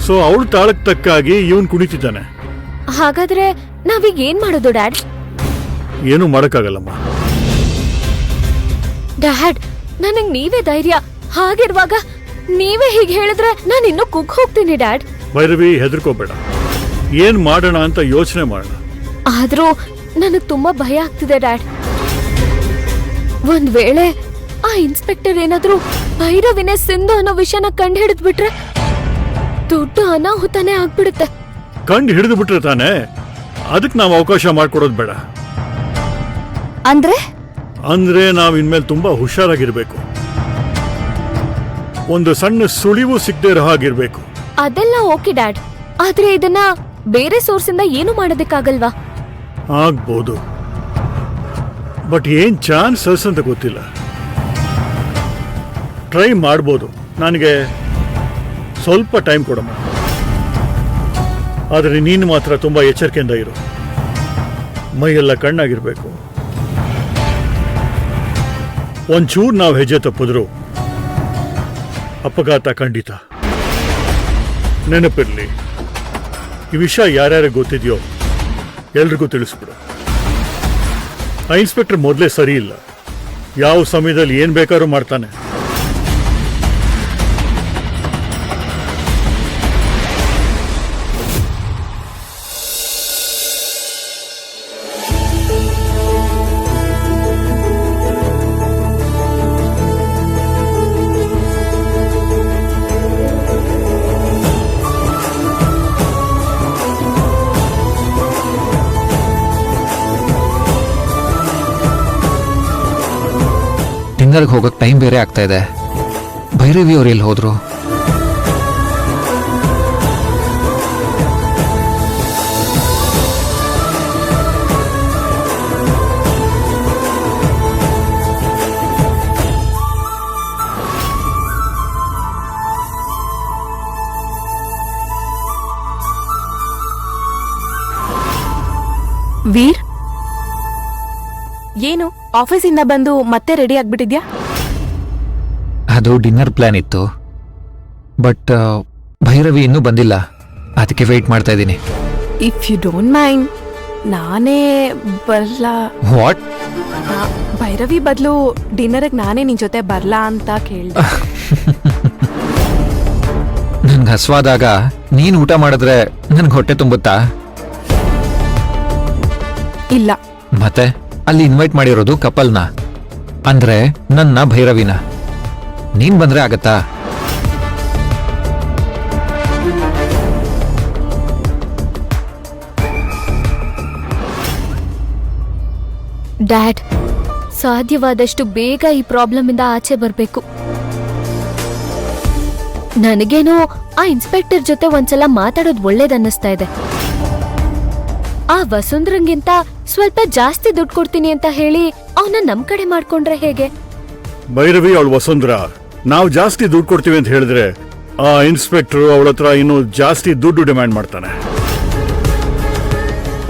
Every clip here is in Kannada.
ಸೊ ಅವಳು ತಾಳಕ್ ತಕ್ಕಾಗಿ ಇವನ್ ಕುಣಿತಿದ್ದಾನೆ. ಹಾಗಾದ್ರೆ ನಾವೀಗ ಏನ್ ಮಾಡೋದು ಡ್ಯಾಡ್? ಏನು ಮಾಡಕ್ಕಾಗಲ್ಲಮ್ಮ. ಡ್ಯಾಡ್, ನನಗ್ ನೀವೇ ಧೈರ್ಯ. ಹಾಗಿರುವಾಗ ನೀವೇ ಹೀಗೆ ಹೇಳಿದ್ರೆ ನಾನು ಇನ್ನೂ ಕುಗ್ ಹೋಗ್ತೀನಿ ಡ್ಯಾಡ್. ಭೈರವಿ, ಹೆದರ್ಕೋಬೇಡ. ಏನ್ ಮಾಡೋಣ ಅಂತ ಯೋಚನೆ ಮಾಡೋಣ. ಆದ್ರೂ ನನಗ್ ತುಂಬಾ ಭಯ ಆಗ್ತಿದೆ ಡ್ಯಾಡ್. ಒಂದ್ ವೇಳೆ ಆ ಇನ್ಸ್ಪೆಕ್ಟರ್ ಏನಾದ್ರೂ ಭೈರವಿನೇ ಸಿಂಧು ಅನ್ನೋ ವಿಷಯನ ಕಂಡು ಹಿಡಿದ್ಬಿಟ್ರೆ ದೊಡ್ಡ ಅನಾಹುತನೇ ಆಗ್ಬಿಡುತ್ತೆ. ಕಂಡು ಹಿಡಿದು ಬಿಟ್ರೆ ತಾನೆ, ಅದಕ್ಕೆ ನಾವು ಅವಕಾಶ ಮಾಡ್ಕೊಡೋದು ಬೇಡ. ಅಂದ್ರೆ ನಾವ್ ಇನ್ಮೇಲೆ ತುಂಬಾ ಹುಷಾರಾಗಿರ್ಬೇಕು. ಒಂದು ಸಣ್ಣ ಸುಳಿವು ಸಿಗದೆ ಇರೋ ಹಾಗಿರ್ಬೇಕು. ಅದೆಲ್ಲ ಓಕೆ ಡ್ಯಾಡ್, ಆದ್ರೆ ಇದನ್ನ ಬೇರೆ ಸೋರ್ಸ್ ಇಂದ ಏನು ಮಾಡೋದಕ್ಕಾಗಲ್ವಾ? ಆಗ್ಬೋದು, ಬಟ್ ಏನ್ ಚಾನ್ಸಸ್ ಅಂತ ಗೊತ್ತಿಲ್ಲ. ಟ್ರೈ ಮಾಡ್ಬೋದು. ನನಗೆ ಸ್ವಲ್ಪ ಟೈಮ್ ಕೊಡಮ್ಮ. ಆದರೆ ನೀನು ಮಾತ್ರ ತುಂಬಾ ಎಚ್ಚರಿಕೆಯಿಂದ ಇರು. ಮೈಯೆಲ್ಲ ಕಣ್ಣಾಗಿರ್ಬೇಕು. ಒಂಚೂರು ನಾವು ಹೆಜ್ಜೆ ತಪ್ಪಿದ್ರು ಅಪಘಾತ ಖಂಡಿತ. ನೆನಪಿರ್ಲಿ, ಈ ವಿಷಯ ಯಾರ್ಯಾರಿಗೆ ಗೊತ್ತಿದೆಯೋ ಎಲ್ರಿಗೂ ತಿಳಿಸ್ಬಿಡು. ಆ ಇನ್ಸ್ಪೆಕ್ಟರ್ ಮೊದಲೇ ಸರಿ ಇಲ್ಲ. ಯಾವ ಸಮಯದಲ್ಲಿ ಏನ್ ಬೇಕಾದ್ರೂ ಮಾಡ್ತಾನೆ. ಡಿನ್ನರ್ಗೆ ಹೋಗಕ್ಕೆ ಟೈಮ್ ಬೇರೆ ಆಗ್ತಾ ಇದೆ. ಭೈರವಿ ಅವ್ರು ಎಲ್ಲಿ ಹೋದ್ರು? ವೀರ್, ಏನು ಆಫೀಸಿಂದ ಬಂದು ಮತ್ತೆ ರೆಡಿ ಆಗ್ಬಿಟ್ಟಿದ್ಯಾ? ಅದು ಡಿನ್ನರ್ ಪ್ಲಾನ್ ಇತ್ತು, ಬಟ್ ಭೈರವಿ ಇನ್ನೂ ಬಂದಿಲ್ಲ. ಅದಕ್ಕೆ ವೆಯ್ಟ್ ಮಾಡ್ತಾ ಇದ್ದೀನಿ. ಇಫ್ ಯು ಡೋಂಟ್ ಮೈಂಡ್, ನಾನೇ ಬರ್ಲಾ? ವಾಟ್? ಭೈರವಿ ಬದಲು ಡಿನ್ನರ್ಗೆ ನಾನೇ ನಿನ್ ಜೊತೆ ಬರ್ಲಾ ಅಂತ ಕೇಳ್ದೆ. ನನ್ಗೆ ಹಸ್ವಾದಾಗ ನೀನು ಊಟ ಮಾಡಿದ್ರೆ ನನ್ಗೆ ಹೊಟ್ಟೆ ತುಂಬುತ್ತಾ? ಇಲ್ಲ. ಮತ್ತೆ ಅಲ್ಲಿ ಇನ್ವೈಟ್ ಮಾಡಿರೋದು ಕಪಲ್ನ, ಅಂದ್ರೆ ನನ್ನ ಭೈರವಿನ. ನೀನ್ ಬಂದ್ರೆ ಆಗತ್ತಾ? ಡ್ಯಾಡ್, ಸಾಧ್ಯವಾದಷ್ಟು ಬೇಗ ಈ ಪ್ರಾಬ್ಲಮ್ ಇಂದ ಆಚೆ ಬರ್ಬೇಕು. ನನಗೇನೋ ಆ ಇನ್ಸ್ಪೆಕ್ಟರ್ ಜೊತೆ ಒಂದ್ಸಲ ಮಾತಾಡೋದು ಒಳ್ಳೇದನ್ನಿಸ್ತಾ ಇದೆ. ಆ ವಸುಂಧರಂಗಿಂತ ಸ್ವಲ್ಪ ಜಾಸ್ತಿ ದುಡ್ಡು ಕೊಡ್ತೀನಿ ಅಂತ ಹೇಳಿ ಅವನ ನಮ್ ಕಡೆ ಮಾಡ್ಕೊಂಡ್ರೆ ಹೇಗೆ? ಭೈರವಿ, ಅವಳು ವಸುಂಧರಾ, ನಾವು ಜಾಸ್ತಿ ದುಡ್ಡು ಕೊಡ್ತೀವಿ ಅಂತ ಹೇಳಿದ್ರೆ ಆ ಇನ್ಸ್ಪೆಕ್ಟರ್ ಅವಳ ಹತ್ರ ಇನ್ನೂ ಜಾಸ್ತಿ ದುಡ್ಡು ಡಿಮ್ಯಾಂಡ್ ಮಾಡ್ತಾನೆ.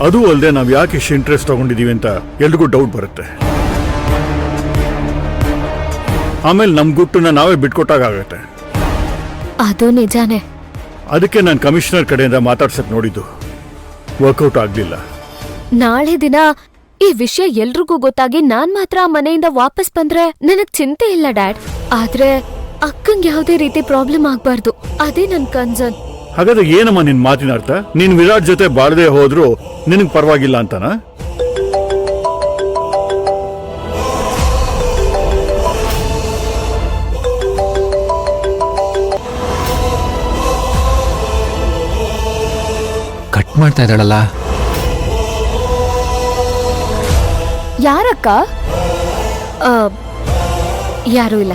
ಅದು ಅಲ್ಲದೆ ನಾವು ಯಾಕೆ ಇಷ್ಟು ಇಂಟ್ರೆಸ್ಟ್ ತಗೊಂಡಿದೀವಿ ಅಂತ ಎಲ್ರಿಗೂ ಡೌಟ್ ಬರುತ್ತೆ. ಆಮೇಲೆ ನಮ್ ಗುಟ್ಟನ್ನ ನಾವೇ ಬಿಟ್ಕೊಟ್ಟಾಗತ್ತೆ. ಅದು ನಿಜಾನೇ. ಅದಕ್ಕೆ ನಾನು ಕಮಿಷನರ್ ಕಡೆಯಿಂದ ಮಾತಾಡ್ಸಕ್ ನೋಡಿದ್ದು, ವರ್ಕೌಟ್ ಆಗ್ಲಿಲ್ಲ. ನಾಳೆ ದಿನ ಈ ವಿಷಯ ಎಲ್ರಿಗೂ ಗೊತ್ತಾಗಿ ನಾನ್ ಮಾತ್ರ ಆ ಮನೆಯಿಂದ ವಾಪಸ್ ಬಂದ್ರೆ ನನಗ್ ಚಿಂತೆ ಇಲ್ಲ ಡ್ಯಾಡ್. ಆದ್ರೆ ಅಕ್ಕಂಗ್ ಯಾವುದೇ ರೀತಿ ಪ್ರಾಬ್ಲಮ್ ಆಗ್ಬಾರ್ದು, ಅದೇ ನನ್ ಕನ್ಸರ್ನ್. ಹಾಗಾದ್ರೆ ಏನಮ್ಮ ನಿನ್ ಮಾತಿನ ಅರ್ಥ? ನೀನ್ ವಿರಾಟ್ ಜೊತೆ ಬಾಳದೆ ಹೋದ್ರು ನಿನಗ್ ಪರವಾಗಿಲ್ಲ ಅಂತನಾ? ಕಟ್ ಮಾಡ್ತಾ ಇದ್ದಾಳಲ್ಲ. ಯಾರಕ್ಕ? ಯಾರೂ ಇಲ್ಲ.